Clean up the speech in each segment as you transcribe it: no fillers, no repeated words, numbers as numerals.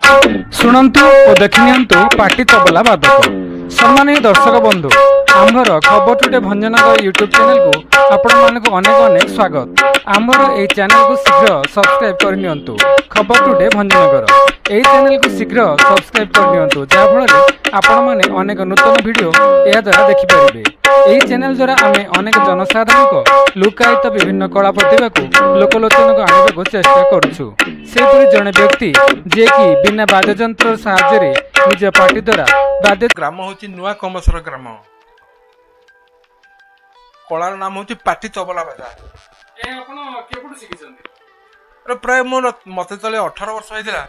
शुणु और देखिनियंतु पाटी तबला बादक सम्मानीय दर्शक बंधु आमर खबर टुडे भंजनगर यूट्यूब चैनल को आपण मानक अनेक अनेक स्वागत। आमर ए चैनल को शीघ्र सब्सक्राइब करनियंतु। खबर टुडे भंजनगर ए चैनल को शीघ्र सब्सक्राइब करनियंतु जहाँफल आपण माने अनेक नूतन वीडियो या द्वारा देखिपारे। यही चैनल द्वारा आमे अनेक जनसाधारण लुकायित विभिन्न कला प्रतिभा को लोकलोचन को आने को चेष्टा करुछु। सेपरी जड़े व्यक्ति जे कि बिना वाद्ययंत्र साहाय्य निज पार्टी द्वारा वाद्य ग्राम होची नुआ कमसर ग्राम कलार नाम होची पाटी तबला बाजा। ए आपण केपुट सिखिसंती? अरे प्राय मोर मते तले 18 वर्ष होइतिला।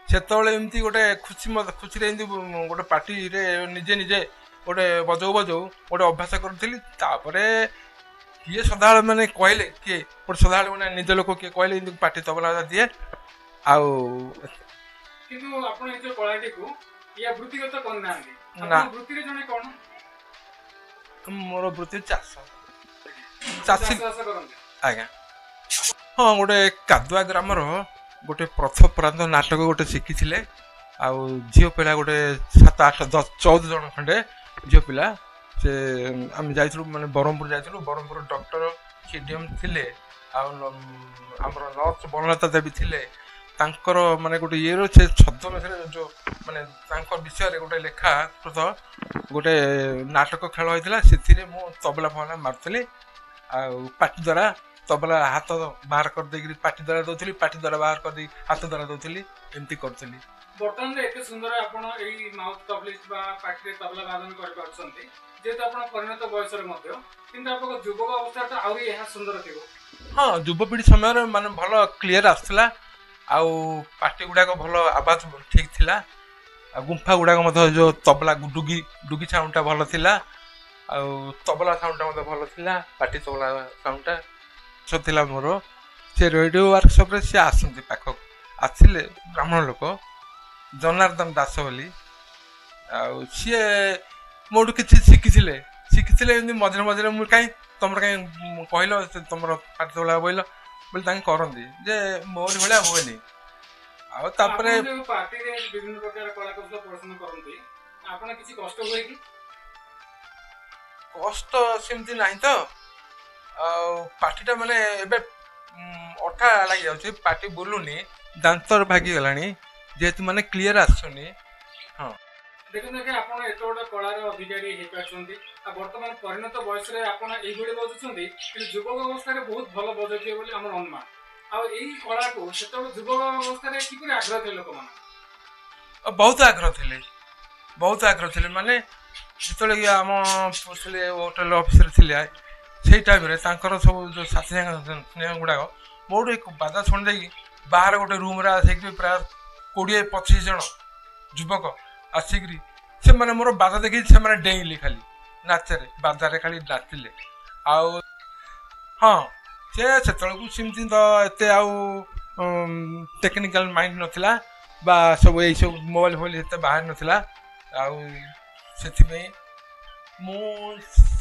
सेतबेले एमती गोटे खुशी रे एमती गोटे पार्टी रे निजे निजे गोटे बजौ गोटे अभ्यास करथिली। तापरे किए सदाळ माने कहले किए गोटे सदाळ माने निज लोक किए कहले एमती पाटी तबला बाजा दिए आउ किंतु आपण ए जो कलाटी को या वृत्तिगत करनांदी ना वृत्ति रे जने कोन मोर वृत्ति चासी आज्ञा हाँ गोटे कादुआ ग्रामर गोटे प्रथम प्रांत नाटक गोटे शिखी आउ झील पिला गोटे 7 8 10 14 जन खंडे झील पिला से आम जा माने ब्रह्मपुर जाइलु। ब्रह्मपुर डॉक्टर सीडीएम थिले आमर नर्स बनलता देवी थिले तांकर माने गोटे ये से छद्म जो माने तांकर विषय गोटे लेखा गोटे नाटक खेल होता से मु तबला फबला मारुली पाटी द्वारा तबला हाथ बाहर कर देकरी पाटी द्वारा दउथली पाटी द्वारा बाहर कर दे हाथ द्वारा दउथली एमती करथली। बर्तमान रे एते सुंदर आपण एई माउथ तबलिस्ट बा पाटी रे तबला वादन कर पाछंती जेतो आपण परिणत बयस रे मध्ये किंतु आपको युवक अवस्था तो आउरी यहा सुंदर थिबो। हां युवपीढ़ी समय रे माने भलो क्लियर आस्तला आउ पाटी गुडा को भलो आवाज ठीक थिला गुंफा गुडा को जो तबला डुगी डुगी साउंड टा भलो थिला आउ तबला साउंड टा भलो थिला पाटी तबला साउंड टा सो थिला मोर से रेडियो वर्कशॉप रे से आसंती पाख आथिले ब्राह्मण लोक जनार्दन दास बोली आउ से मोडू किछि शिखिथिले एमती मझे मझे मु काई तमर काई कहलो तमर पाटी तबला बोइलो बोले तांके करंदी जे मोर भलिया होएनी आ तापरे पार्टी रे विभिन्न प्रकार कला कौशल प्रदर्शन करंदी आपण किछि कष्ट होय कि? कष्ट सेमती नाही तो पार्टीटा माने एबे अठा लागि जाउछि पार्टी बोलुनी दांतर भागी गलानी जेतु माने क्लियर आछुनी। हां देखन के आपण एतो गोटे कलार अधिकारी हे पाछंती आ वर्तमान परिणत बयस रे आपण एही भली बजुछंती कि युवक अवस्था रे बहुत भलो बजतिए बोली हमर अनुमान आ एही कला को सेतो युवक अवस्था रे कि करे आग्रह थे लोक मान बहुत आग्रह थिले माने जेतले कि हम पोसले होटल ऑफिसर थिले से टाइम रे तांकर सब जो साथी स्नेह गुडा मोर एक बाधा सुन दे बाहर गोटे रूम रे आसिक प्राय 20-25 जन युवक आसिक से माने मोर बाधा देखि से माने डेइली खाली नाचरे बाधारे खाली नाचिले आउ हाँ से सेतळकु सिमती तो एते आउ टेक्निकल माइंड नथिला बा सब ए सब मोबाइल फोन एते बाहर नथिला आउ सेथिमे मु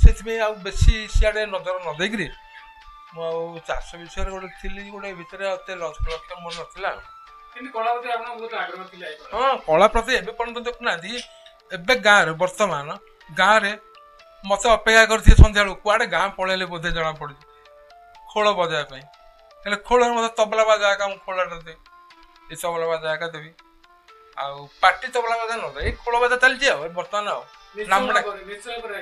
सेथिमे आउ बेसी सियाडे नजर न देकरी मु आउ चाष विषय गोटे थिली गोटे भितर एते लक्ष्य मन नथिला किन कला प्रति आपण बहुत आग्रह थिला। हां कला प्रति एबे पण देखुना दी एबे गाँ रे वर्तमान गाँ रे मते अपेक्षा करथि संध्या कुआडे गाँ पळेले बोधे जणा पड़ि खोल बजाय पई हेले खोल मते तबला बजाय का खोल दे ए तबला बजाय का देबी आ पाटी तबला बजाय न दे खोल बजाय चल जे वर्तमान नाम निश्चय पर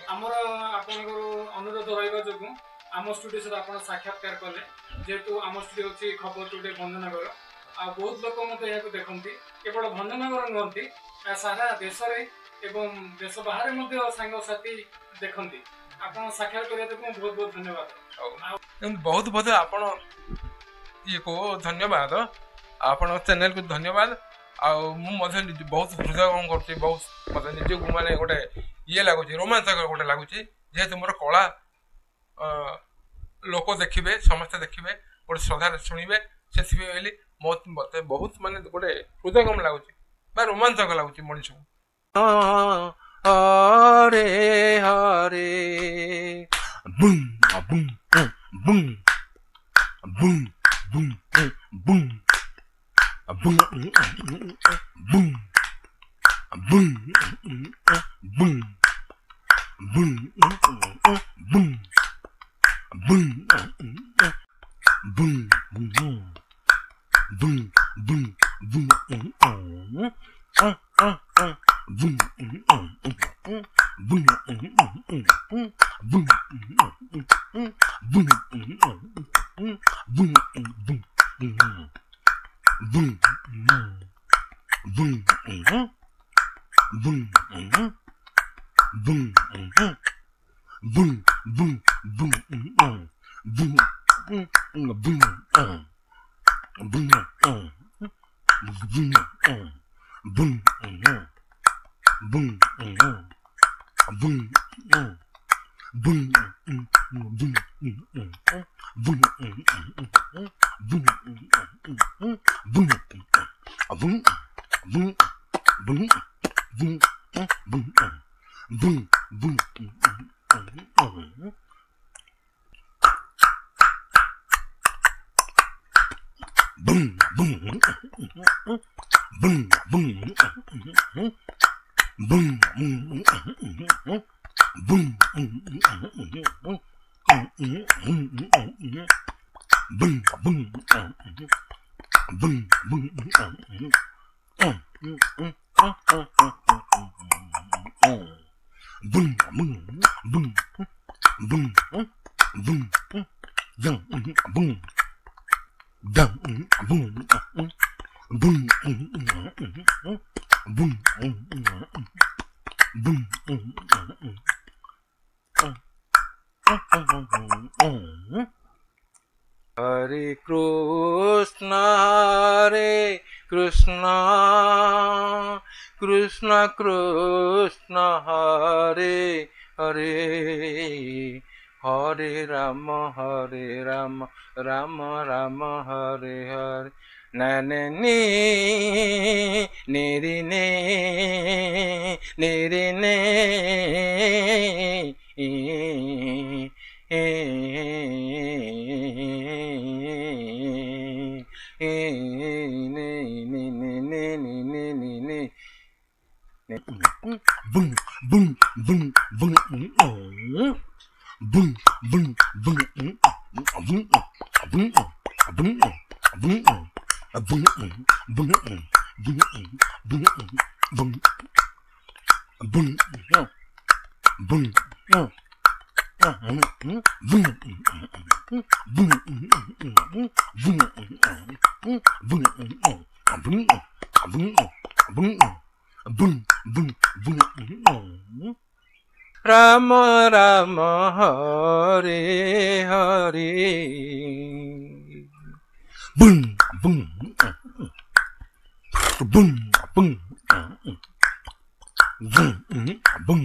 हमर आपनकर अनुरोध रहइबा जगु आम स्टूडियो से आपण साक्षात्कार कले जेतु आम स्टूडियो अछि खबर टुडे भंजनगर आ बहुत लोक मते याको देखंती केवल भंजनगर नहंती सारा देश रे एवं देश बाहर मध्ये संग साथी देखंती आपण साक्षात करे तो बहुत बहुत धन्यवाद। बहुत बहुत आपण ये को धन्यवाद आपण चैनल को धन्यवाद आ मु मधे बहुत हृदय काम करछि बहुत मते निजे को माने गोटे ये लागुछि रोमांचक गोटे लागुछि जेतु मोर कला लोक देखिबे समस्त देखिबे गोटे श्रद्धा सुनिबे सेथिबे बोली मते बहुत माने गोटे हृदय काम लागुछि बा रोमांचक लागुछि Manish Hare Hare boom, boom, boom, boom, boom, boom, boom. boom, boom, boom, boom, boom, boom, boom, boom, boom, boom, boom, Hare Krishna, Krishna Krishna, Hare Hare, Hare Rama, Rama Rama, Hare Hare. Na na ni ri ne ri ne boom boom boom boom boom boom boom boom boom boom Rama Rama, Hare Hare. Boom, boom, boom, boom, boom, boom, boom, boom, boom,